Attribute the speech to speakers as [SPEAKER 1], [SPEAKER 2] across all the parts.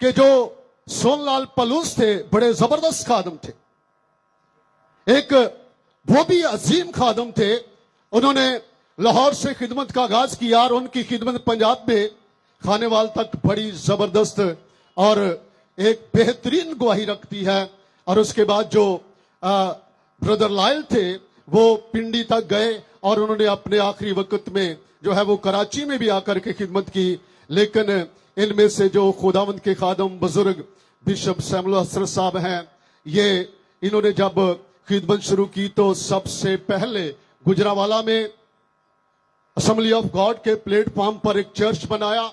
[SPEAKER 1] کہ جو سون لال پلوس تھے بڑے زبردست خادم تھے، ایک وہ بھی عظیم خادم تھے. انہوں نے لاہور سے خدمت کا آغاز کیا اور ان کی خدمت پنجاب میں کھانے وال تک بڑی زبردست اور ایک بہترین گواہی رکھتی ہے. اور اس کے بعد جو بردر لائل تھے وہ پنڈی تک گئے اور انہوں نے اپنے آخری وقت میں جو ہے وہ کراچی میں بھی آ کر کے خدمت کی. لیکن ان میں سے جو خداوند کے خادم بزرگ بشپ سیمول حسرت صاحب ہیں، یہ انہوں نے جب خدمت شروع کی تو سب سے پہلے گجراوالا میں اسمبلی آف گاڈ کے پلیٹ فارم پر ایک چرچ بنایا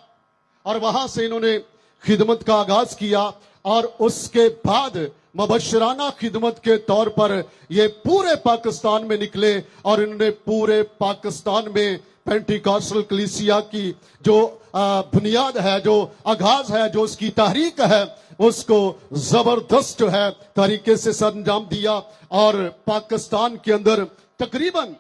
[SPEAKER 1] اور وہاں سے انہوں نے خدمت کا آغاز کیا. اور اس کے بعد مبشرانہ خدمت کے طور پر یہ پورے پاکستان میں نکلے اور انہوں نے پورے پاکستان میں پینٹیکاسٹل کلیسیا کی جو بنیاد ہے، جو آغاز ہے، جو اس کی تحریک ہے، اس کو زبردست جو ہے طریقے سے سر انجام دیا. اور پاکستان کے اندر تقریباً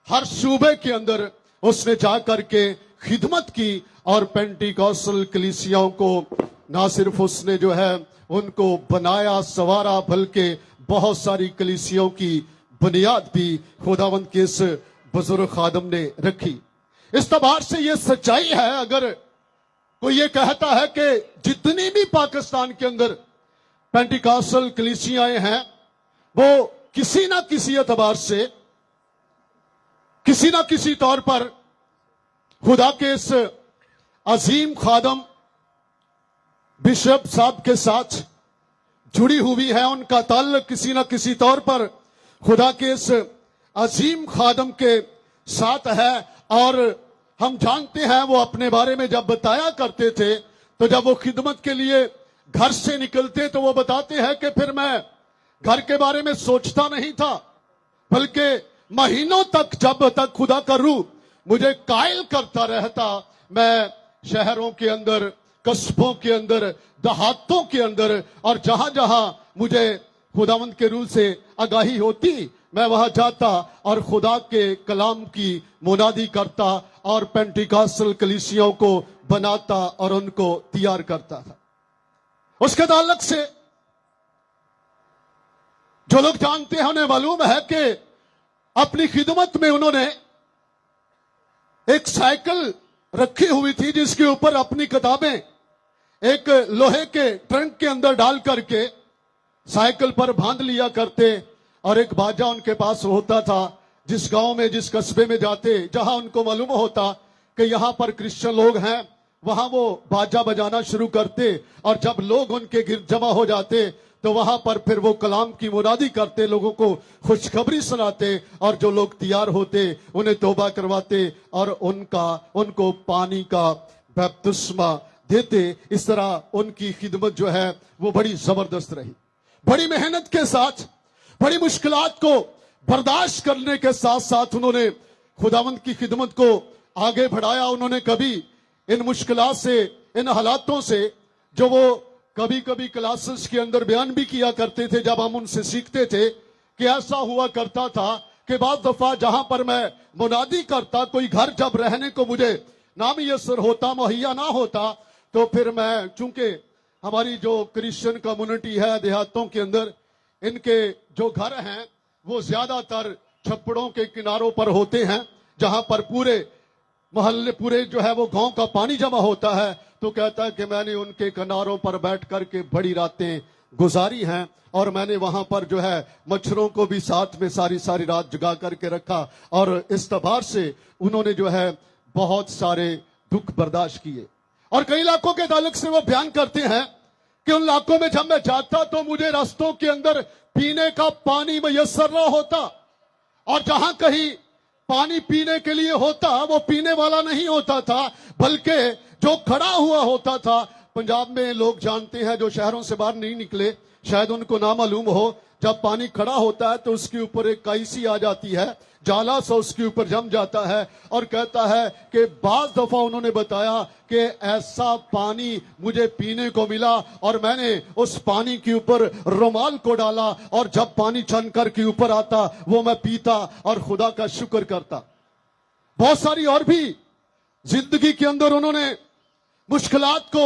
[SPEAKER 1] ہر صوبے کے اندر اس نے جا کر کے خدمت کی اور پینٹیکاسٹل کلیسیاؤں کو نہ صرف اس نے جو ہے ان کو بنایا سوارا، بلکہ بہت ساری کلیسیوں کی بنیاد بھی خداوند کے اس بزرگ خادم نے رکھی. اس اعتبار سے یہ سچائی ہے، اگر کوئی یہ کہتا ہے کہ جتنی بھی پاکستان کے اندر پینٹیکاسٹل کلیسیاں ہیں وہ کسی نہ کسی اعتبار سے کسی نہ کسی طور پر خدا کے اس عظیم خادم بشپ صاحب کے ساتھ جڑی ہوئی ہے، ان کا تعلق کسی نہ کسی طور پر خدا کے اس عظیم خادم کے ساتھ ہے. اور ہم جانتے ہیں وہ اپنے بارے میں جب بتایا کرتے تھے تو جب وہ خدمت کے لیے گھر سے نکلتے تو وہ بتاتے ہیں کہ پھر میں گھر کے بارے میں سوچتا نہیں تھا، بلکہ مہینوں تک جب تک خدا کا روح مجھے قائل کرتا رہتا، میں شہروں کے اندر، قصبوں کے اندر، دیہاتوں کے اندر اور جہاں جہاں مجھے خداوند کے روح سے آگاہی ہوتی میں وہاں جاتا اور خدا کے کلام کی منادی کرتا اور پینٹیکاسٹل کلیسیوں کو بناتا اور ان کو تیار کرتا تھا. اس کے تعلق سے جو لوگ جانتے ہیں انہیں معلوم ہے کہ اپنی خدمت میں انہوں نے ایک سائیکل رکھی ہوئی تھی جس کے اوپر اپنی کتابیں ایک لوہے کے ٹرنک کے اندر ڈال کر کے سائیکل پر باندھ لیا کرتے. اور ایک باجا ان کے پاس ہوتا تھا، جس گاؤں میں جس قصبے میں جاتے جہاں ان کو معلوم ہوتا کہ یہاں پر کرسچن لوگ ہیں وہاں وہ باجا بجانا شروع کرتے. اور جب لوگ ان کے گرد جمع ہو جاتے تو وہاں پر پھر وہ کلام کی منادی کرتے، لوگوں کو خوشخبری سناتے اور جو لوگ تیار ہوتے انہیں توبہ کرواتے اور ان کو پانی کا بپتسمہ دیتے. اس طرح ان کی خدمت جو ہے وہ بڑی زبردست رہی. بڑی محنت کے ساتھ، بڑی مشکلات کو برداشت کرنے کے ساتھ ساتھ انہوں نے خداوند کی خدمت کو آگے بڑھایا. انہوں نے کبھی ان مشکلات سے، ان حالاتوں سے جو وہ کبھی کبھی کلاسز کے اندر بیان بھی کیا کرتے تھے جب ہم ان سے سیکھتے تھے، کہ ایسا ہوا کرتا تھا کہ بعض دفعہ جہاں پر میں منادی کرتا کوئی گھر جب رہنے کو مجھے نامیسر ہوتا، مہیا نہ ہوتا، تو پھر میں، چونکہ ہماری جو کرسچن کمیونٹی ہے دیہاتوں کے اندر، ان کے جو گھر ہیں وہ زیادہ تر چھپڑوں کے کناروں پر ہوتے ہیں جہاں پر پورے محلے، پورے جو ہے وہ گاؤں کا پانی جمع ہوتا ہے. تو کہتا ہے کہ میں نے ان کے کناروں پر بیٹھ کر کے بڑی راتیں گزاری ہیں اور میں نے وہاں پر جو ہے مچھروں کو بھی ساتھ میں ساری رات جگا کر کے رکھا. اور اس اعتبار سے انہوں نے جو ہے بہت سارے دکھ برداشت کیے. اور کئی علاقوں کے تعلق سے وہ بیان کرتے ہیں کہ ان علاقوں میں جب میں جاتا تو مجھے راستوں کے اندر پینے کا پانی میسر نہ ہوتا، اور جہاں کہیں پانی پینے کے لیے ہوتا وہ پینے والا نہیں ہوتا تھا بلکہ جو کھڑا ہوا ہوتا تھا. پنجاب میں لوگ جانتے ہیں جو شہروں سے باہر نہیں نکلے، شاید ان کو نامعلوم ہو، جب پانی کھڑا ہوتا ہے تو اس کے اوپر ایک کائسی آ جاتی ہے، جالا سا اس کے اوپر جم جاتا ہے. اور کہتا ہے کہ بعض دفعہ انہوں نے بتایا کہ ایسا پانی مجھے پینے کو ملا اور میں نے اس پانی کے اوپر رومال کو ڈالا اور جب پانی چھن کر کے اوپر آتا وہ میں پیتا اور خدا کا شکر کرتا. بہت ساری اور بھی زندگی کے اندر انہوں نے مشکلات کو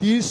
[SPEAKER 1] 30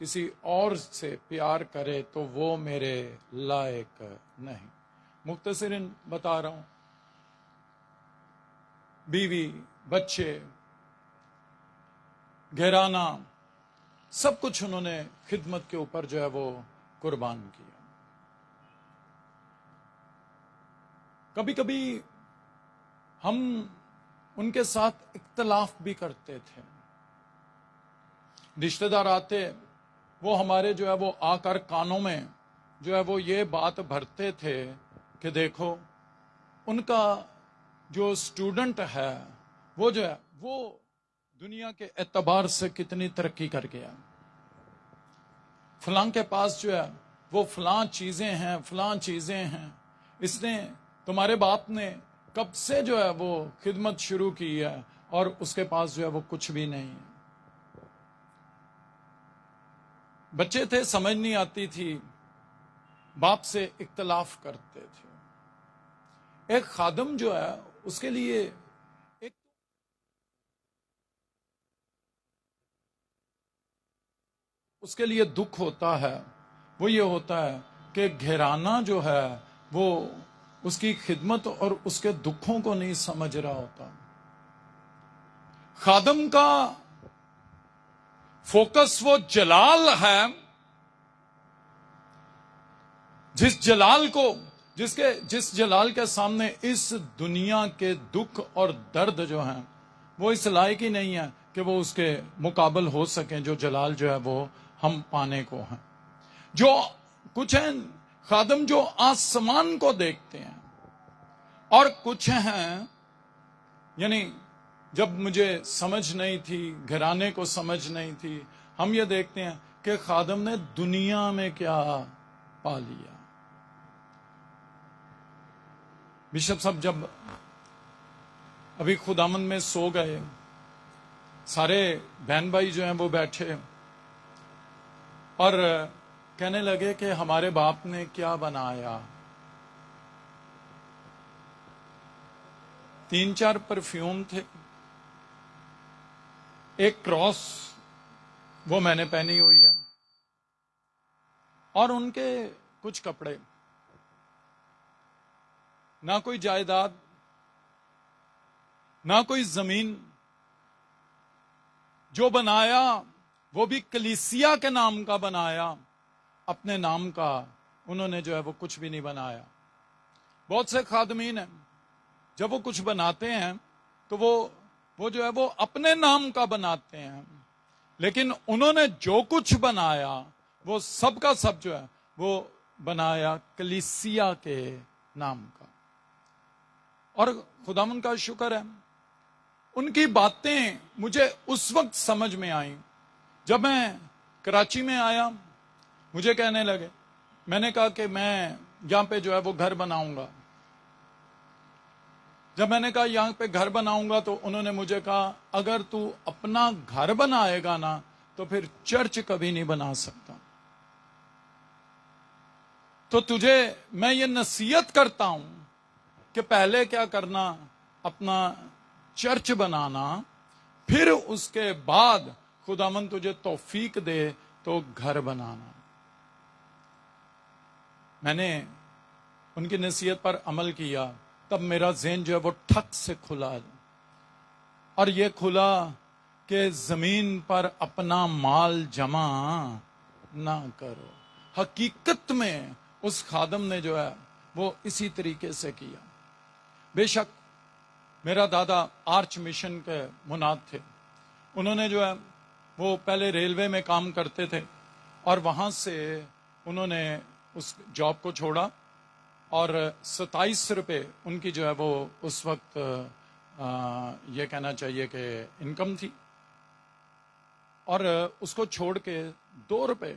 [SPEAKER 2] کسی اور سے پیار کرے تو وہ میرے لائق نہیں. مختصراً بتا رہا ہوں. بیوی، بچے، گھرانہ، سب کچھ انہوں نے خدمت کے اوپر جو ہے وہ قربان کیا. کبھی کبھی ہم ان کے ساتھ اختلاف بھی کرتے تھے. رشتہ دار آتے، وہ ہمارے جو ہے وہ آ کر کانوں میں جو ہے وہ یہ بات بھرتے تھے کہ دیکھو ان کا جو اسٹوڈنٹ ہے وہ جو ہے وہ دنیا کے اعتبار سے کتنی ترقی کر گیا. فلاں کے پاس جو ہے وہ فلاں چیزیں ہیں، فلاں چیزیں ہیں. اس نے، تمہارے باپ نے کب سے جو ہے وہ خدمت شروع کی ہے اور اس کے پاس جو ہے وہ کچھ بھی نہیں ہے. بچے تھے، سمجھ نہیں آتی تھی، باپ سے اختلاف کرتے تھے. ایک خادم جو ہے اس کے لیے ایک اس کے لیے دکھ ہوتا ہے. وہ یہ ہوتا ہے کہ گھرانہ جو ہے وہ اس کی خدمت اور اس کے دکھوں کو نہیں سمجھ رہا ہوتا. خادم کا فوکس وہ جلال ہے، جس جلال کو جس جلال کے سامنے اس دنیا کے دکھ اور درد جو ہیں وہ اس لائق ہی نہیں ہے کہ وہ اس کے مقابل ہو سکیں جو جلال جو ہے وہ ہم پانے کو ہیں. جو کچھ ہیں خادم جو آسمان کو دیکھتے ہیں، اور کچھ ہیں، یعنی جب مجھے سمجھ نہیں تھی، گھرانے کو سمجھ نہیں تھی، ہم یہ دیکھتے ہیں کہ خادم نے دنیا میں کیا پا لیا. بشپ صاحب جب ابھی خداوند میں سو گئے، سارے بہن بھائی جو ہیں وہ بیٹھے اور کہنے لگے کہ ہمارے باپ نے کیا بنایا. 3-4 پرفیوم تھے، ایک کراس وہ میں نے پہنی ہوئی ہے، اور ان کے کچھ کپڑے. نہ کوئی جائیداد، نہ کوئی زمین. جو بنایا وہ بھی کلیسیا کے نام کا بنایا، اپنے نام کا انہوں نے جو ہے وہ کچھ بھی نہیں بنایا. بہت سے خادمین ہیں جب وہ کچھ بناتے ہیں تو وہ جو ہے وہ اپنے نام کا بناتے ہیں، لیکن انہوں نے جو کچھ بنایا وہ سب کا سب جو ہے وہ بنایا کلیسیا کے نام کا. اور خداوند کا شکر ہے، ان کی باتیں مجھے اس وقت سمجھ میں آئیں جب میں کراچی میں آیا. مجھے کہنے لگے، میں نے کہا کہ میں یہاں پہ جو ہے وہ گھر بناؤں گا. جب میں نے کہا یہاں پہ گھر بناؤں گا تو انہوں نے مجھے کہا اگر تو اپنا گھر بنائے گا نا تو پھر چرچ کبھی نہیں بنا سکتا. تو تجھے میں یہ نصیحت کرتا ہوں کہ پہلے کیا کرنا، اپنا چرچ بنانا، پھر اس کے بعد خداوند تجھے توفیق دے تو گھر بنانا. میں نے ان کی نصیحت پر عمل کیا، تب میرا ذہن جو ہے وہ ٹھک سے کھلا، اور یہ کھلا کہ زمین پر اپنا مال جمع نہ کرو. حقیقت میں اس خادم نے جو ہے وہ اسی طریقے سے کیا. بے شک میرا دادا آرچ مشن کے مناد تھے. انہوں نے جو ہے وہ پہلے ریلوے میں کام کرتے تھے، اور وہاں سے انہوں نے اس جاب کو چھوڑا، اور 27 روپے ان کی جو ہے وہ اس وقت یہ کہنا چاہیے کہ انکم تھی. اور اس کو چھوڑ کے 2 روپے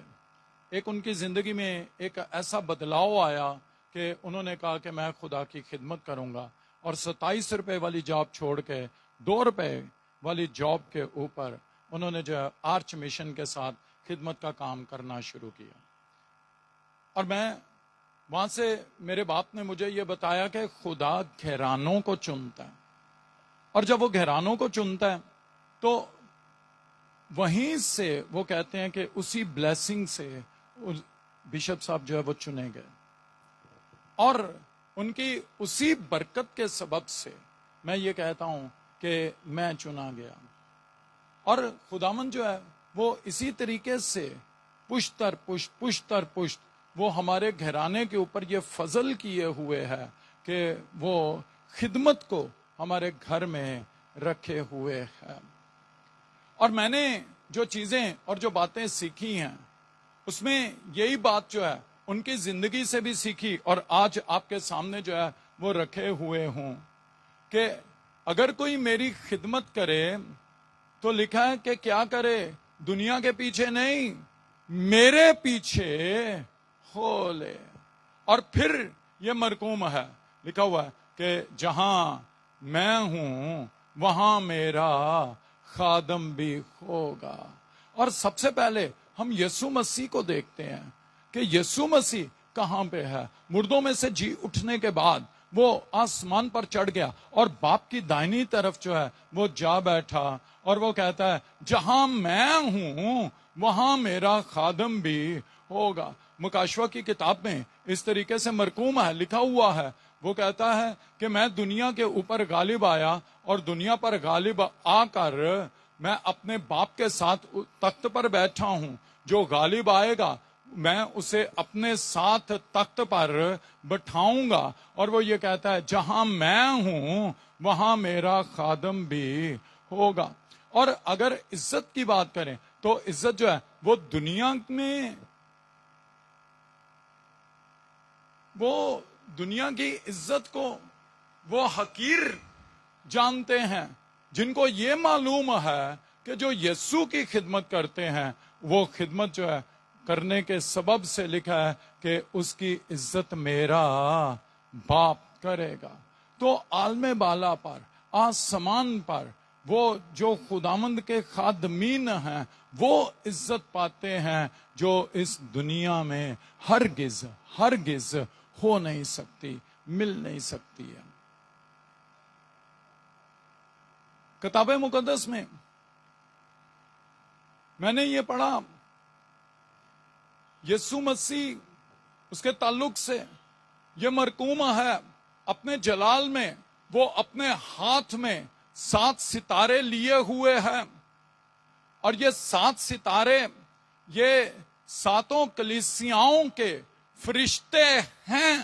[SPEAKER 2] ایک ان کی زندگی میں ایک ایسا بدلاؤ آیا کہ انہوں نے کہا کہ میں خدا کی خدمت کروں گا، اور 27 روپے والی جاب چھوڑ کے 2 روپے والی جاب کے اوپر انہوں نے جو ہے آرچ مشن کے ساتھ خدمت کا کام کرنا شروع کیا. اور میں وہاں سے، میرے باپ نے مجھے یہ بتایا کہ خدا گھرانوں کو چنتا ہے، اور جب وہ گھرانوں کو چنتا ہے تو وہیں سے وہ کہتے ہیں کہ اسی بلیسنگ سے بشپ صاحب جو ہے وہ چنے گئے، اور ان کی اسی برکت کے سبب سے میں یہ کہتا ہوں کہ میں چنا گیا. اور خداوند جو ہے وہ اسی طریقے سے پشت در پشت وہ ہمارے گھرانے کے اوپر یہ فضل کیے ہوئے ہے کہ وہ خدمت کو ہمارے گھر میں رکھے ہوئے ہے. اور میں نے جو چیزیں اور جو باتیں سیکھی ہیں اس میں یہی بات جو ہے ان کی زندگی سے بھی سیکھی اور آج آپ کے سامنے جو ہے وہ رکھے ہوئے ہوں کہ اگر کوئی میری خدمت کرے تو لکھا ہے کہ کیا کرے، دنیا کے پیچھے نہیں میرے پیچھے ہو لے. اور پھر یہ مرقوم ہے، لکھا ہوا ہے کہ جہاں میں ہوں وہاں میرا خادم بھی ہوگا. اور سب سے پہلے ہم یسوع مسیح کو دیکھتے ہیں کہ یسوع مسیح کہاں پہ ہے. مردوں میں سے جی اٹھنے کے بعد وہ آسمان پر چڑھ گیا اور باپ کی دائنی طرف جو ہے وہ جا بیٹھا، اور وہ کہتا ہے جہاں میں ہوں وہاں میرا خادم بھی ہوگا. مکاشوہ کی کتاب میں اس طریقے سے مرقوم ہے، لکھا ہوا ہے، وہ کہتا ہے کہ میں دنیا کے اوپر غالب آیا اور دنیا پر غالب آ کر میں اپنے باپ کے ساتھ تخت پر بیٹھا ہوں. جو غالب آئے گا میں اسے اپنے ساتھ تخت پر بٹھاؤں گا. اور وہ یہ کہتا ہے جہاں میں ہوں وہاں میرا خادم بھی ہوگا. اور اگر عزت کی بات کریں تو عزت جو ہے وہ دنیا میں، وہ دنیا کی عزت کو وہ حقیر جانتے ہیں. جن کو یہ معلوم ہے کہ جو یسوع کی خدمت کرتے ہیں وہ خدمت جو ہے کرنے کے سبب سے لکھا ہے کہ اس کی عزت میرا باپ کرے گا. تو عالم بالا پر، آسمان پر وہ جو خداوند کے خادمین ہیں وہ عزت پاتے ہیں جو اس دنیا میں ہرگز ہو نہیں سکتی، مل نہیں سکتی ہے. کتاب مقدس میں میں نے یہ پڑھا، یسوع مسیح اس کے تعلق سے یہ مرقوم ہے، اپنے جلال میں وہ اپنے ہاتھ میں 7 ستارے لیے ہوئے ہیں، اور یہ 7 ستارے یہ 7 کلیسیاؤں کے فرشتے ہیں.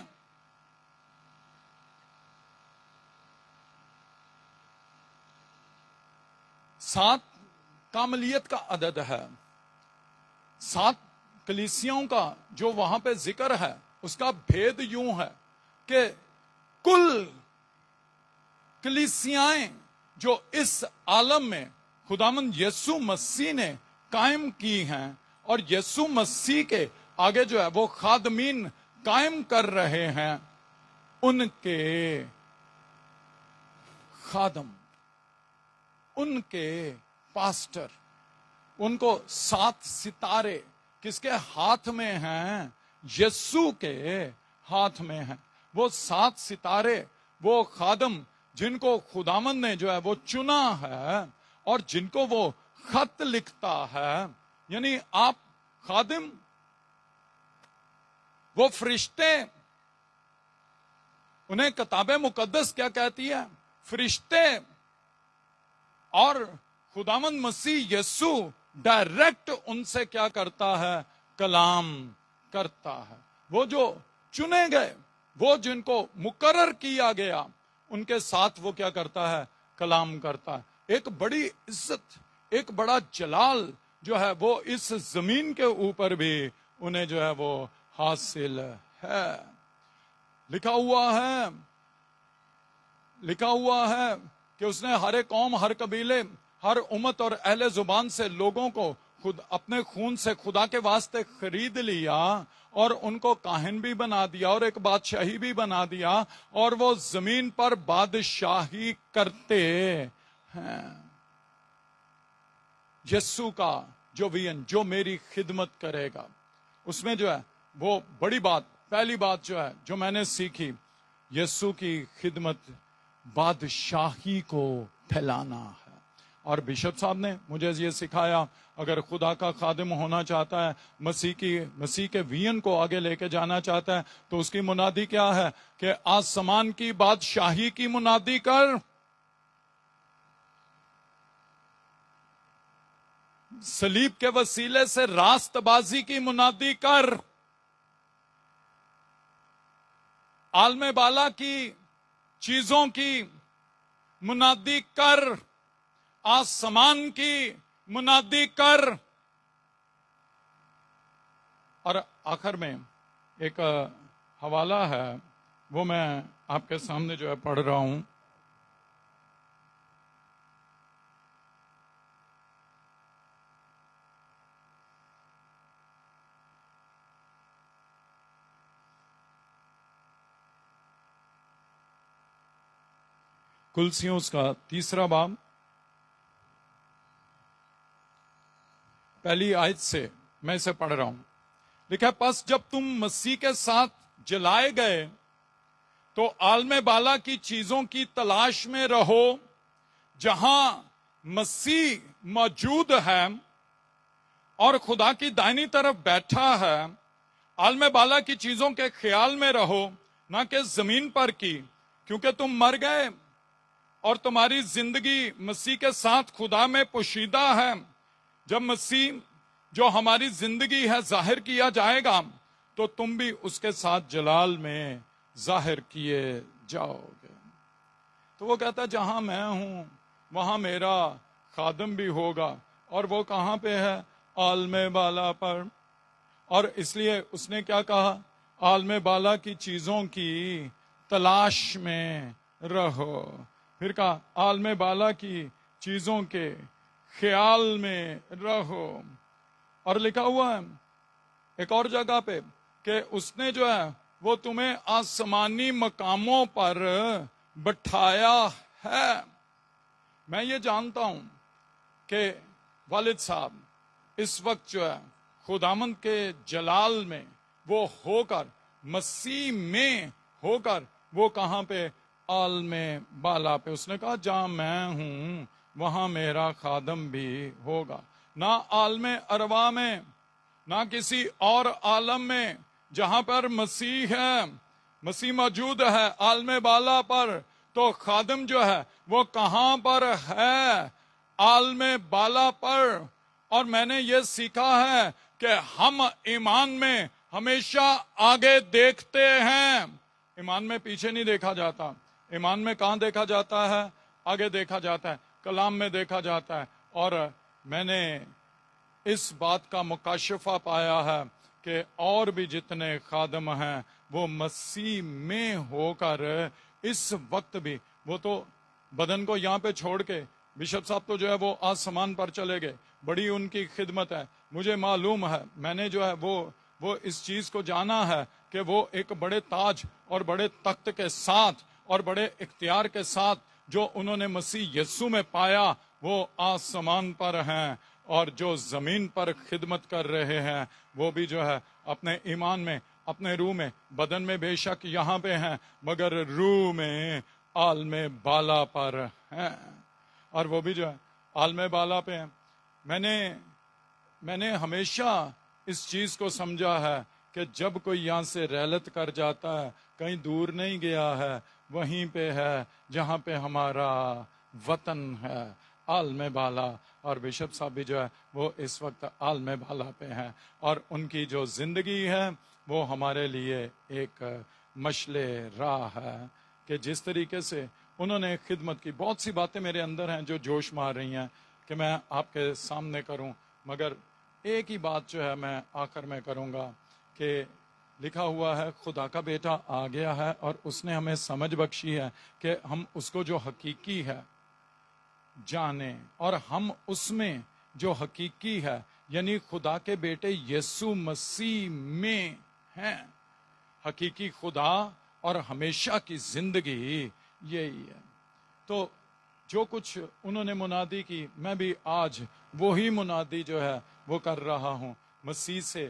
[SPEAKER 2] سات کاملیت کا عدد ہے. 7 کلیسیاؤں کا جو وہاں پہ ذکر ہے اس کا بھید یوں ہے کہ کل کلیسیائیں جو اس عالم میں خداوند یسوع مسیح نے قائم کی ہیں اور یسوع مسیح کے آگے جو ہے وہ خادمین قائم کر رہے ہیں، ان کے خادم، ان کے پاسٹر، ان کو 7 ستارے کس کے ہاتھ میں ہیں؟ یسوع کے ہاتھ میں ہیں. وہ 7 ستارے وہ خادم جن کو خداوند نے جو ہے وہ چنا ہے اور جن کو وہ خط لکھتا ہے، یعنی آپ خادم، وہ فرشتے، انہیں کتاب مقدس کیا کہتی ہے؟ فرشتے. اور خداوند مسیح یسوع ڈائریکٹ ان سے کیا کرتا ہے؟ کلام کرتا ہے. وہ جو چنے گئے، وہ جن کو مقرر کیا گیا، ان کے ساتھ وہ کیا کرتا ہے؟ کلام کرتا ہے. ایک بڑی عزت، ایک بڑا جلال جو ہے وہ اس زمین کے اوپر بھی انہیں جو ہے وہ حاصل ہے. لکھا ہوا ہے کہ اس نے ہر ایک قوم، ہر قبیلے، ہر امت اور اہل زبان سے لوگوں کو خود اپنے خون سے خدا کے واسطے خرید لیا اور ان کو کاہن بھی بنا دیا اور ایک بادشاہی بھی بنا دیا، اور وہ زمین پر بادشاہی کرتے ہیں. یسوع کا جو وین، جو میری خدمت کرے گا، اس میں جو ہے وہ بڑی بات، پہلی بات جو ہے جو میں نے سیکھی، یسوع کی خدمت بادشاہی کو پھیلانا ہے. اور بشپ صاحب نے مجھے یہ سکھایا، اگر خدا کا خادم ہونا چاہتا ہے، مسیح کے وین کو آگے لے کے جانا چاہتا ہے، تو اس کی منادی کیا ہے کہ آسمان کی بادشاہی کی منادی کر، صلیب کے وسیلے سے راست بازی کی منادی کر، عالم بالا کی چیزوں کی منادی کر، آسمان کی منادی کر۔ اور آخر میں ایک حوالہ ہے، وہ میں آپ کے سامنے جو ہے پڑھ رہا ہوں۔ کلسیوں کا 3 باب، پہلی آیت سے میں اسے پڑھ رہا ہوں۔ لکھا، پس جب تم مسیح کے ساتھ جلائے گئے تو عالم بالا کی چیزوں کی تلاش میں رہو، جہاں مسیح موجود ہے اور خدا کی دائنی طرف بیٹھا ہے۔ عالم بالا کی چیزوں کے خیال میں رہو، نہ کہ زمین پر کی، کیونکہ تم مر گئے اور تمہاری زندگی مسیح کے ساتھ خدا میں پوشیدہ ہے۔ جب مسیح جو ہماری زندگی ہے ظاہر کیا جائے گا تو تم بھی اس کے ساتھ جلال میں ظاہر کیے جاؤ گے۔ تو وہ کہتا ہے جہاں میں ہوں وہاں میرا خادم بھی ہوگا، اور وہ کہاں پہ ہے؟ عالم بالا پر۔ اور اس لیے اس نے کیا کہا؟ عالم بالا کی چیزوں کی تلاش میں رہو۔ پھر کہا عالم بالا کی چیزوں کے خیال میں رہو۔ اور لکھا ہوا ہے ایک اور جگہ پہ کہ اس نے جو ہے وہ تمہیں آسمانی مقاموں پر بٹھایا ہے۔ میں یہ جانتا ہوں کہ والد صاحب اس وقت جو ہے خداوند کے جلال میں وہ ہو کر، مسیح میں ہو کر، وہ کہاں پہ؟ عالم بالا پہ۔ اس نے کہا جہاں میں ہوں وہاں میرا خادم بھی ہوگا۔ نہ عالم ارواح میں، نہ کسی اور عالم میں، جہاں پر مسیح ہے، مسیح موجود ہے عالم بالا پر، تو خادم جو ہے وہ کہاں پر ہے؟ عالم بالا پر۔ اور میں نے یہ سیکھا ہے کہ ہم ایمان میں ہمیشہ آگے دیکھتے ہیں، ایمان میں پیچھے نہیں دیکھا جاتا۔ ایمان میں کہاں دیکھا جاتا ہے؟ آگے دیکھا جاتا ہے، کلام میں دیکھا جاتا ہے۔ اور میں نے اس بات کا مکاشفہ پایا ہے کہ اور بھی جتنے خادم ہیں وہ مسیح میں ہو کر اس وقت بھی، وہ تو بدن کو یہاں پہ چھوڑ کے، بشپ صاحب تو جو ہے وہ آسمان پر چلے گئے، بڑی ان کی خدمت ہے، مجھے معلوم ہے، میں نے جو ہے وہ اس چیز کو جانا ہے کہ وہ ایک بڑے تاج اور بڑے تخت کے ساتھ اور بڑے اختیار کے ساتھ جو انہوں نے مسیح یسوع میں پایا وہ آسمان پر ہیں، اور جو زمین پر خدمت کر رہے ہیں وہ بھی جو ہے اپنے ایمان میں، اپنے روح میں، بدن میں بے شک یہاں پہ ہیں، مگر روح میں عالم بالا پر ہیں، اور وہ بھی جو ہے عالم بالا پہ ہیں۔ میں نے ہمیشہ اس چیز کو سمجھا ہے کہ جب کوئی یہاں سے رحلت کر جاتا ہے، کہیں دور نہیں گیا ہے، وہیں پہ ہے جہاں پہ ہمارا وطن ہے، عالم بالا۔ اور بشپ صاحب بھی جو ہے وہ اس وقت عالم بالا پہ ہیں، اور ان کی جو زندگی ہے وہ ہمارے لیے ایک مشعل راہ ہے کہ جس طریقے سے انہوں نے خدمت کی۔ بہت سی باتیں میرے اندر ہیں جو جوش مار رہی ہیں کہ میں آپ کے سامنے کروں، مگر ایک ہی بات جو ہے میں آخر میں کروں گا کہ لکھا ہوا ہے خدا کا بیٹا آ گیا ہے اور اس نے ہمیں سمجھ بخشی ہے کہ ہم اس کو جو حقیقی ہے جانیں، اور ہم اس میں جو حقیقی ہے یعنی خدا کے بیٹے یسوع مسیح میں ہیں۔ حقیقی خدا اور ہمیشہ کی زندگی یہی ہے۔ تو جو کچھ انہوں نے منادی کی، میں بھی آج وہی منادی جو ہے وہ کر رہا ہوں، مسیح سے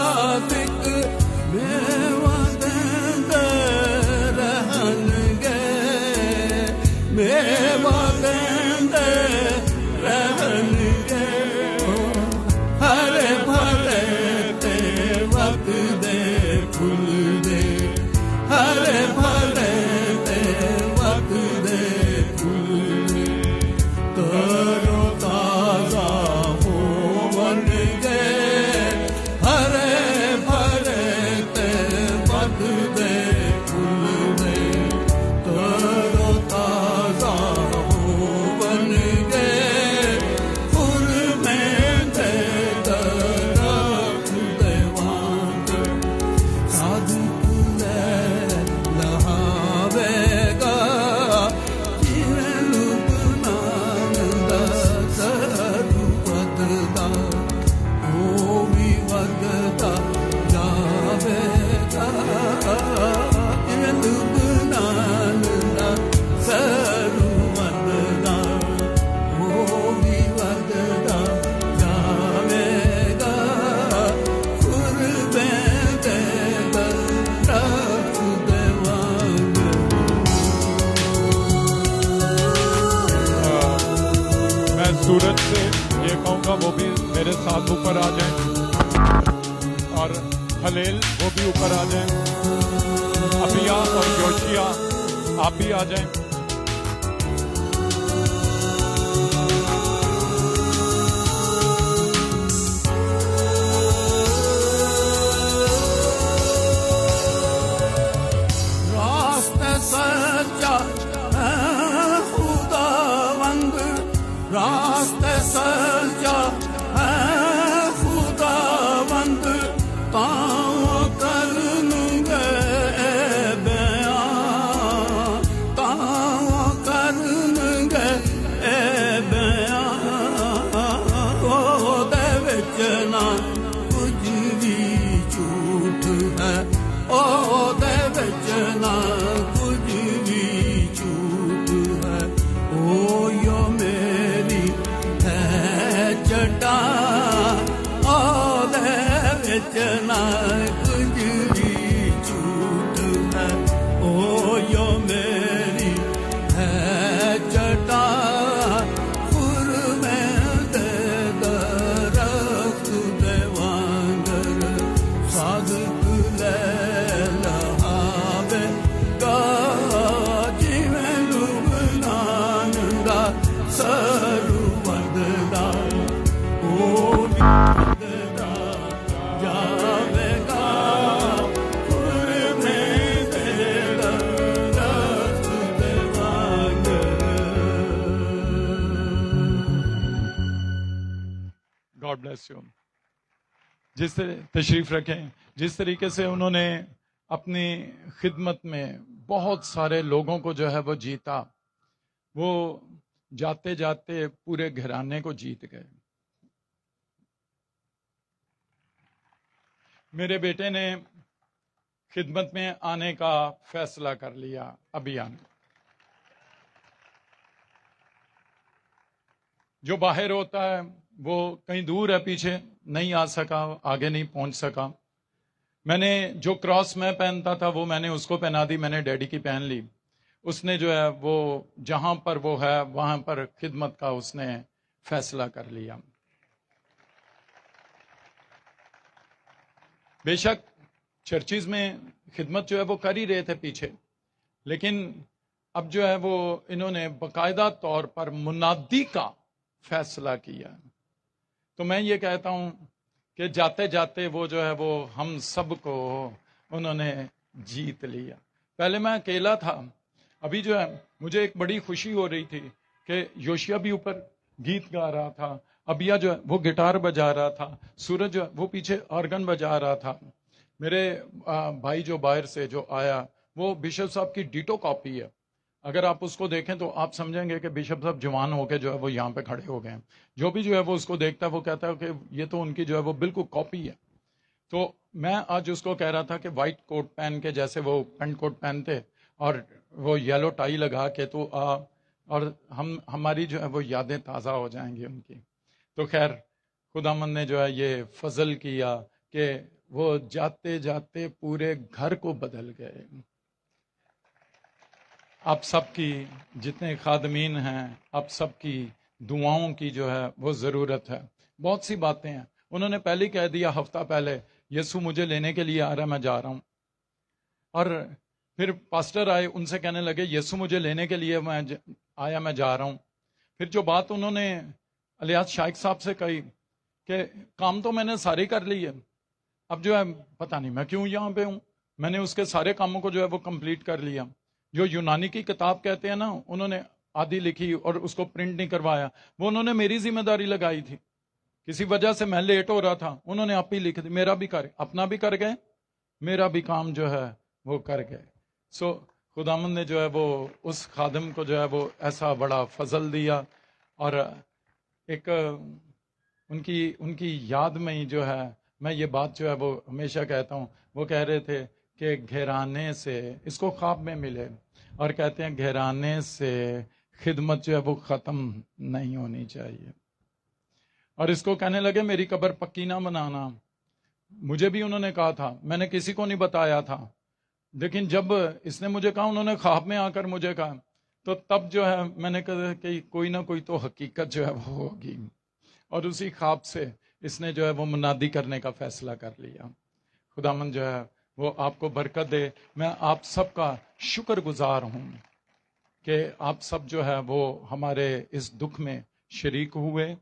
[SPEAKER 3] صادق میوہ دیندے رہنگے میوہ دیندے رہنگے ہرے بھرے تے وقت دے پھل دے ہرے بھرے تے وقت دے پھل دے ترو تازہ ہون گے ہرے بھرے تے وقت دے پھل دے ترو تازہ ہون گے پھر میں دے درخت دے وانگ صادق لے لہاوے گا جیویں لبنان دا سرو وددا او بھی وددا جاوے گا جیویں لبنان دا سرو وددا او بھی وددا جاوے گا قربیں دے درخت دے وانگ
[SPEAKER 2] میں سورج سے یہ کہوں گا وہ بھی میرے ساتھ اوپر آ جائیں اور ہلیل وہ بھی اوپر آ جائیں ابیا اور یوشیا آپ بھی آ جائیں
[SPEAKER 3] راستہ سچا ہے خداوند راستہ سچا ہے خداوند تاں کرن گے بیان تاں کرن گے بیان او دے وچ نہ کچھ بھی جھوٹ ہے او دے وچ نہ کچھ بھی جھوٹ ہے او یو میری ہے چٹان او دے وچ نہ کچھ بھی جھوٹ ہے او یو میری ہے چٹان خرمے دے درخت دے وانگر صادق لے لہاوے گا جیویں لبنان دا سرو وددا او بھی وددا جاوے گا قربے دے درخت دے وانگر
[SPEAKER 2] گاڈ بلیس یو جس تشریف رکھیں جس طریقے سے انہوں نے اپنی خدمت میں بہت سارے لوگوں کو جو ہے وہ جیتا وہ جاتے جاتے پورے گھرانے کو جیت گئے میرے بیٹے نے خدمت میں آنے کا فیصلہ کر لیا ابھی آنے جو باہر ہوتا ہے وہ کہیں دور ہے پیچھے نہیں آ سکا آگے نہیں پہنچ سکا میں نے جو کراس میں پہنتا تھا وہ میں نے اس کو پہنا دی میں نے ڈیڈی کی پہن لی اس نے جو ہے وہ جہاں پر وہ ہے وہاں پر خدمت کا اس نے فیصلہ کر لیا بے شک چرچز میں خدمت جو ہے وہ کر ہی رہے تھے پیچھے لیکن اب جو ہے وہ انہوں نے باقاعدہ طور پر منادی کا فیصلہ کیا تو میں یہ کہتا ہوں کہ جاتے جاتے وہ جو ہے وہ ہم سب کو انہوں نے جیت لیا پہلے میں اکیلا تھا ابھی جو ہے مجھے ایک بڑی خوشی ہو رہی تھی کہ یوشیا بھی اوپر گیت گا رہا تھا ابیا جو ہے وہ گٹار بجا رہا تھا سورج جو ہے وہ پیچھے آرگن بجا رہا تھا میرے بھائی جو باہر سے جو آیا وہ بشپ صاحب کی ڈیٹو کاپی ہے اگر آپ اس کو دیکھیں تو آپ سمجھیں گے کہ بشپ صاحب جوان ہو کے جو ہے وہ یہاں پہ کھڑے ہو گئے ہیں جو بھی جو ہے وہ اس کو دیکھتا ہے وہ کہتا ہے کہ یہ تو ان کی جو ہے وہ بالکل کاپی ہے تو میں آج اس کو کہہ رہا تھا کہ وائٹ کوٹ پہن کے جیسے وہ پینٹ کوٹ پہنتے اور وہ یلو ٹائی لگا کے تو اور ہماری جو ہے وہ یادیں تازہ ہو جائیں گی ان کی تو خیر خداوند نے جو ہے یہ فضل کیا کہ وہ جاتے جاتے پورے گھر کو بدل گئے. آپ سب کی جتنے خادمین ہیں آپ سب کی دعاؤں کی جو ہے وہ ضرورت ہے. بہت سی باتیں ہیں. انہوں نے پہلے کہہ دیا ہفتہ پہلے یسوع مجھے لینے کے لیے آ رہا ہے، میں جا رہا ہوں. اور پھر پاسٹر آئے، ان سے کہنے لگے یسوع مجھے لینے کے لیے میں جا رہا ہوں. پھر جو بات انہوں نے الیاس شائق صاحب سے کہی کہ کام تو میں نے سارے کر لیے، اب جو ہے پتہ نہیں میں کیوں یہاں پہ ہوں. میں نے اس کے سارے کاموں کو جو ہے وہ کمپلیٹ کر لیا. جو یونانی کی کتاب کہتے ہیں نا، انہوں نے آدھی لکھی اور اس کو پرنٹ نہیں کروایا، وہ انہوں نے میری ذمہ داری لگائی تھی. کسی وجہ سے میں لیٹ ہو رہا تھا، انہوں نے آپ ہی لکھ دی. میرا بھی اپنا بھی کر گئے، میرا بھی کام جو ہے وہ کر گئے. سو خداوند نے جو ہے وہ اس خادم کو جو ہے وہ ایسا بڑا فضل دیا. اور ایک ان کی یاد میں ہی جو ہے میں یہ بات جو ہے وہ ہمیشہ کہتا ہوں. وہ کہہ رہے تھے کہ گھرانے سے، اس کو خواب میں ملے اور کہتے ہیں گھرانے سے خدمت جو ہے وہ ختم نہیں ہونی چاہیے. اور اس کو کہنے لگے میری قبر پکی نہ بنانا. مجھے بھی انہوں نے کہا تھا، میں نے کسی کو نہیں بتایا تھا، لیکن جب اس نے مجھے کہا، انہوں نے خواب میں آ کر مجھے کہا، تو تب جو ہے میں نے کہا کہ کوئی نہ کوئی تو حقیقت جو ہے وہ ہوگی. اور اسی خواب سے اس نے جو ہے وہ منادی کرنے کا فیصلہ کر لیا. خداوند جو ہے وہ آپ کو برکت دے. میں آپ سب کا شکر گزار ہوں کہ آپ سب جو ہے وہ ہمارے اس دکھ میں شریک ہوئے،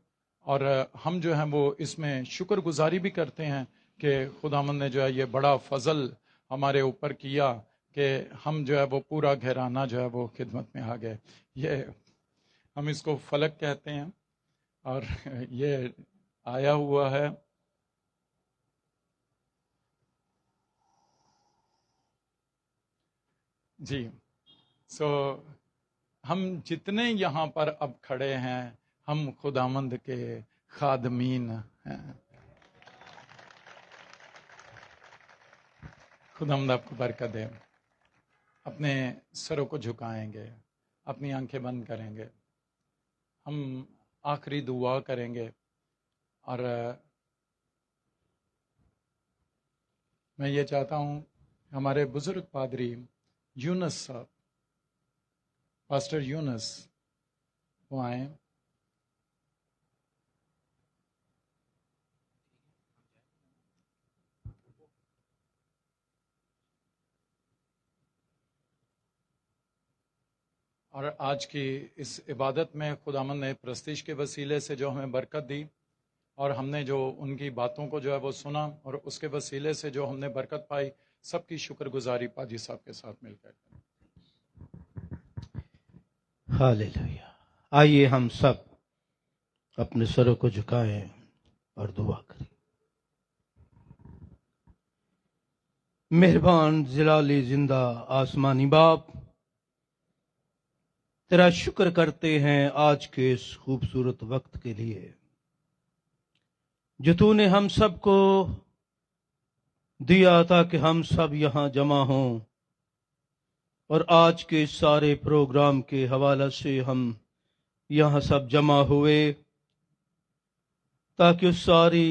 [SPEAKER 2] اور ہم جو ہیں وہ اس میں شکر گزاری بھی کرتے ہیں کہ خداوند نے جو ہے یہ بڑا فضل ہمارے اوپر کیا کہ ہم جو ہے وہ پورا گھرانہ جو ہے وہ خدمت میں آ گئے. یہ ہم اس کو فلک کہتے ہیں اور یہ آیا ہوا ہے. جی ہم جتنے یہاں پر اب کھڑے ہیں ہم خداوند کے خادمین ہیں. خداوند آپ کو برکت دے. اپنے سروں کو جھکائیں گے، اپنی آنکھیں بند کریں گے، ہم آخری دعا کریں گے. اور میں یہ چاہتا ہوں ہمارے بزرگ پادری یونس صاحب، پاسٹر یونس، وہ آئیں. اور آج کی اس عبادت میں خداوند نے پرستش کے وسیلے سے جو ہمیں برکت دی، اور ہم نے جو ان کی باتوں کو جو ہے وہ سنا، اور اس کے وسیلے سے جو ہم نے برکت پائی، سب کی شکر گزاری پاجی صاحب کے ساتھ مل کر.
[SPEAKER 4] ہاللیلویا. آئیے ہم سب اپنے سروں کو جھکائیں اور دعا کریں. مہربان جلالی زندہ آسمانی باپ، تیرا شکر کرتے ہیں آج کے اس خوبصورت وقت کے لیے جو تو نے ہم سب کو دیا تھا کہ ہم سب یہاں جمع ہوں، اور آج کے سارے پروگرام کے حوالے سے ہم یہاں سب جمع ہوئے تاکہ اس ساری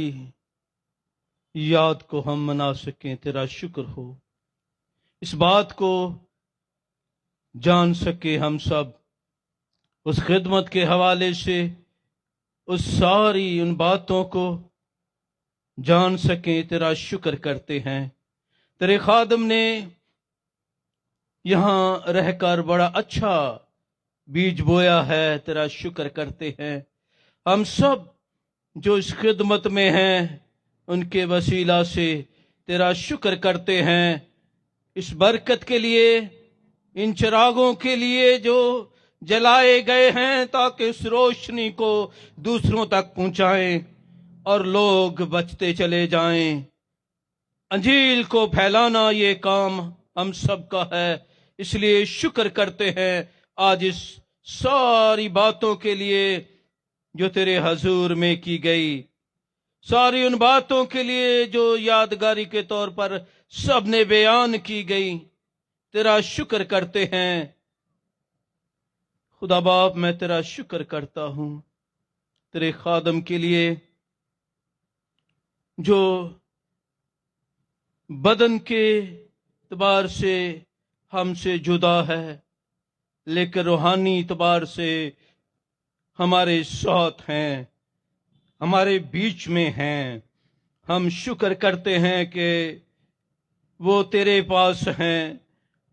[SPEAKER 4] یاد کو ہم منا سکیں. تیرا شکر ہو. اس بات کو جان سکے ہم سب اس خدمت کے حوالے سے، اس ساری ان باتوں کو جان سکیں. تیرا شکر کرتے ہیں. تیرے خادم نے یہاں رہ کر بڑا اچھا بیج بویا ہے. تیرا شکر کرتے ہیں. ہم سب جو اس خدمت میں ہیں ان کے وسیلہ سے تیرا شکر کرتے ہیں. اس برکت کے لیے، ان چراغوں کے لیے جو جلائے گئے ہیں تاکہ اس روشنی کو دوسروں تک پہنچائیں اور لوگ بچتے چلے جائیں. انجیل کو پھیلانا یہ کام ہم سب کا ہے، اس لیے شکر کرتے ہیں آج اس ساری باتوں کے لیے جو تیرے حضور میں کی گئی، ساری ان باتوں کے لیے جو یادگاری کے طور پر سب نے بیان کی گئی. تیرا شکر کرتے ہیں. خدا باپ، میں تیرا شکر کرتا ہوں تیرے خادم کے لیے جو بدن کے اعتبار سے ہم سے جدا ہے، لیکن روحانی اعتبار سے ہمارے ساتھ ہیں، ہمارے بیچ میں ہیں۔ ہم شکر کرتے ہیں کہ وہ تیرے پاس ہیں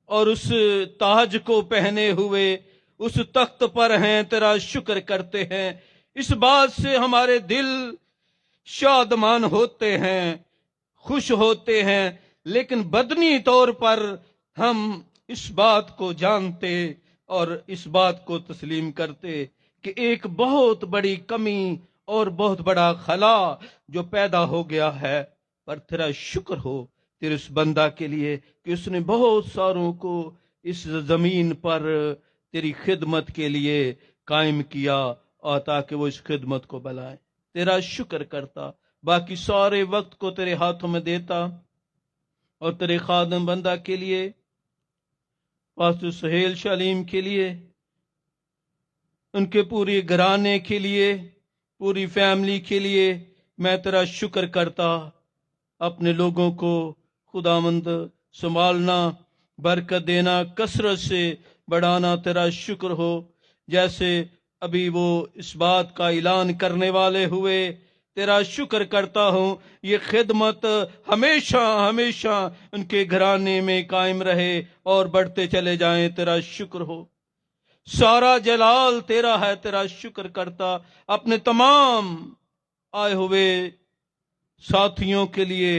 [SPEAKER 4] اور اس تاج کو پہنے ہوئے اس تخت پر ہیں، تیرا شکر کرتے ہیں۔ اس بات سے ہمارے دل شادمان ہوتے ہیں، خوش ہوتے ہیں، لیکن بدنی طور پر ہم اس بات کو جانتے اور اس بات کو تسلیم کرتے کہ ایک بہت بڑی کمی اور بہت بڑا خلا جو پیدا ہو گیا ہے، پر تیرا شکر ہو تیرے اس بندہ کے لیے کہ اس نے بہت ساروں کو اس زمین پر تیری خدمت کے لیے قائم کیا اور تاکہ وہ اس خدمت کو بلائیں۔ تیرا شکر کرتا، باقی سارے وقت کو تیرے ہاتھوں میں دیتا اور تیرے خادم بندہ کے لیے، پاسٹر سہیل شالیم کے لیے، ان کے پورے گھرانے کے لیے، پوری فیملی کے لیے میں تیرا شکر کرتا۔ اپنے لوگوں کو خداوند سنبھالنا، برکت دینا، کثرت سے بڑھانا تیرا شکر ہو۔ جیسے ابھی وہ اس بات کا اعلان کرنے والے ہوئے، تیرا شکر کرتا ہوں یہ خدمت ہمیشہ ہمیشہ ان کے گھرانے میں قائم رہے اور بڑھتے چلے جائیں، تیرا شکر ہو۔ سارا جلال تیرا ہے، تیرا شکر کرتا۔ اپنے تمام آئے ہوئے ساتھیوں کے لیے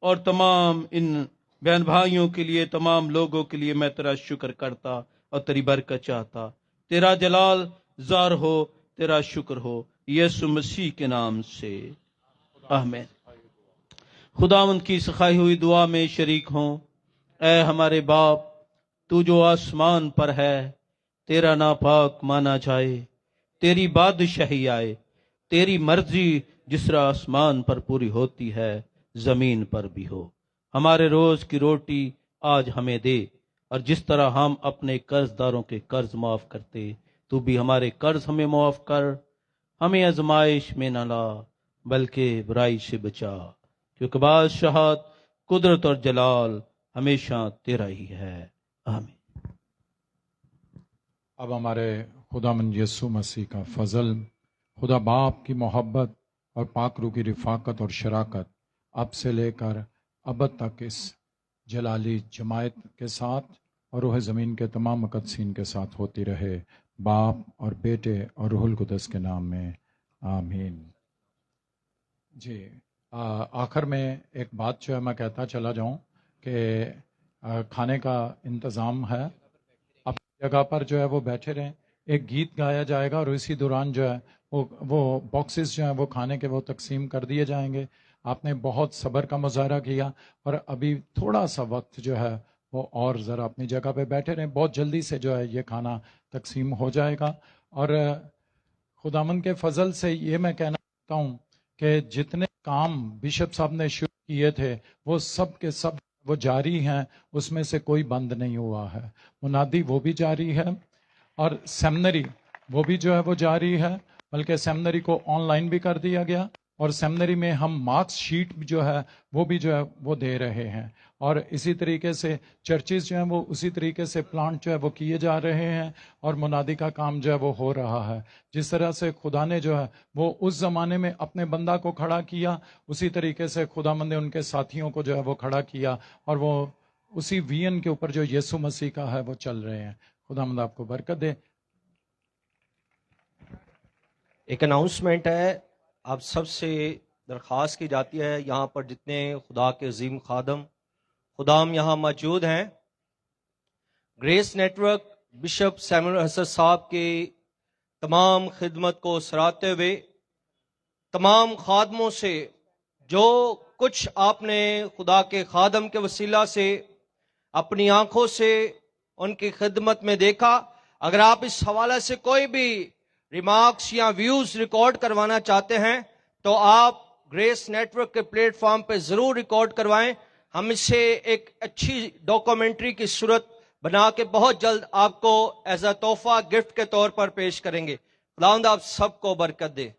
[SPEAKER 4] اور تمام ان بہن بھائیوں کے لیے، تمام لوگوں کے لیے میں تیرا شکر کرتا اور تیری برکت چاہتا۔ تیرا جلال ظاہر ہو، تیرا شکر ہو، یسوع مسیح کے نام سے آمین۔ خداوند کی سکھائی ہوئی دعا میں شریک ہوں۔ اے ہمارے باپ، تو جو آسمان پر ہے، تیرا ناپاک مانا جائے، تیری بادشاہی آئے، تیری مرضی جس طرح آسمان پر پوری ہوتی ہے زمین پر بھی ہو۔ ہمارے روز کی روٹی آج ہمیں دے، اور جس طرح ہم اپنے قرض داروں کے قرض معاف کرتے، تو بھی ہمارے قرض ہمیں معاف کر، ہمیں آزمائش میں نہ لا بلکہ برائی سے بچا، کیونکہ بادشاہت، قدرت اور جلال ہمیشہ تیرا ہی ہے، آمین۔
[SPEAKER 5] اب ہمارے خداوند یسوع مسیح کا فضل، خدا باپ کی محبت اور پاک روح کی رفاقت اور شراکت اب سے لے کر ابد تک اس جلالی جماعت کے ساتھ اور روح زمین کے تمام مقدسین کے ساتھ ہوتی رہے، باپ اور بیٹے اور روح القدس کے نام میں، آمین۔ جی، آخر میں ایک بات جو ہے میں کہتا چلا جاؤں کہ کھانے کا انتظام ہے، اپنی جگہ پر جو ہے وہ بیٹھے رہیں، ایک گیت گایا جائے گا اور اسی دوران جو ہے وہ باکسز جو ہیں وہ کھانے کے وہ تقسیم کر دیے جائیں گے۔ آپ نے بہت صبر کا مظاہرہ کیا اور ابھی تھوڑا سا وقت جو ہے وہ اور ذرا اپنی جگہ پہ بیٹھے رہیں، بہت جلدی سے جو ہے یہ کھانا تقسیم ہو جائے گا۔ اور خداوند کے فضل سے یہ میں کہنا چاہتا ہوں کہ جتنے کام بشپ صاحب نے شروع کیے تھے وہ سب کے سب وہ جاری ہیں، اس میں سے کوئی بند نہیں ہوا ہے۔ منادی وہ بھی جاری ہے اور سیمنری وہ بھی جو ہے وہ جاری ہے، بلکہ سیمنری کو آن لائن بھی کر دیا گیا، اور سیمنری میں ہم مارکس شیٹ جو ہے وہ بھی جو ہے وہ دے رہے ہیں، اور اسی طریقے سے چرچز جو ہیں وہ اسی طریقے سے پلانٹ جو ہے وہ کیے جا رہے ہیں، اور منادی کا کام جو ہے وہ ہو رہا ہے۔ جس طرح سے خدا نے جو ہے وہ اس زمانے میں اپنے بندہ کو کھڑا کیا، اسی طریقے سے خداوند نے ان کے ساتھیوں کو جو ہے وہ کھڑا کیا، اور وہ اسی وین کے اوپر جو یسوع مسیح کا ہے وہ چل رہے ہیں۔ خداوند آپ کو برکت دے۔
[SPEAKER 6] ایک اناؤنسمنٹ ہے، آپ سب سے درخواست کی جاتی ہے، یہاں پر جتنے خدا کے عظیم خدام یہاں موجود ہیں، Grace network bishop Samuel Hassan صاحب کی تمام خدمت کو سراہتے ہوئے تمام خادموں سے جو کچھ آپ نے خدا کے خادم کے وسیلہ سے اپنی آنکھوں سے ان کی خدمت میں دیکھا، اگر آپ اس حوالے سے کوئی بھی ریمارکس یا ویوز ریکارڈ کروانا چاہتے ہیں تو آپ گریس نیٹ ورک کے پلیٹ فارم پہ ضرور ریکارڈ کروائیں۔ ہم اسے ایک اچھی ڈاکومنٹری کی صورت بنا کے بہت جلد آپ کو ایز اے تحفہ گفٹ کے طور پر پیش کریں گے۔ خداوند آپ سب کو برکت دے۔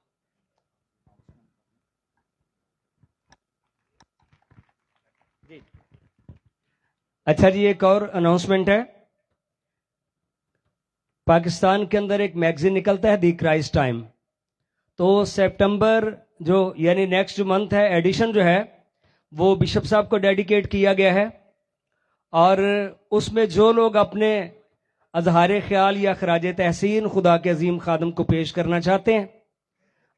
[SPEAKER 7] اچھا جی، ایک اور اناؤنسمنٹ ہے. پاکستان کے اندر ایک میگزین نکلتا ہے دی کرائسٹ ٹائم. تو سپٹمبر جو یعنی نیکسٹ جو منتھ ہے، ایڈیشن جو ہے وہ بشپ صاحب کو ڈیڈیکیٹ کیا گیا ہے. اور اس میں جو لوگ اپنے اظہار خیال یا خراج تحسین خدا کے عظیم خادم کو پیش کرنا چاہتے ہیں،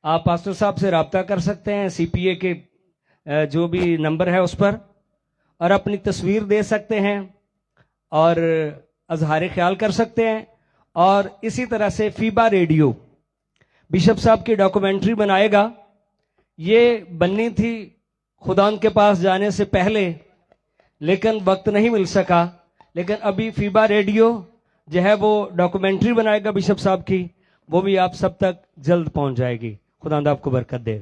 [SPEAKER 7] آپ پاسٹر صاحب سے رابطہ کر سکتے ہیں سی پی اے کے جو بھی نمبر ہے اس پر، اور اپنی تصویر دے سکتے ہیں اور اظہار خیال کر سکتے ہیں. اور اسی طرح سے فیبا ریڈیو بشپ صاحب کی ڈاکومنٹری بنائے گا. یہ بننی تھی خدا کے پاس جانے سے پہلے، لیکن وقت نہیں مل سکا. لیکن ابھی فیبا ریڈیو جو ہے وہ ڈاکومنٹری بنائے گا بشپ صاحب کی، وہ بھی آپ سب تک جلد پہنچ جائے گی. خدا آپ کو برکت دے.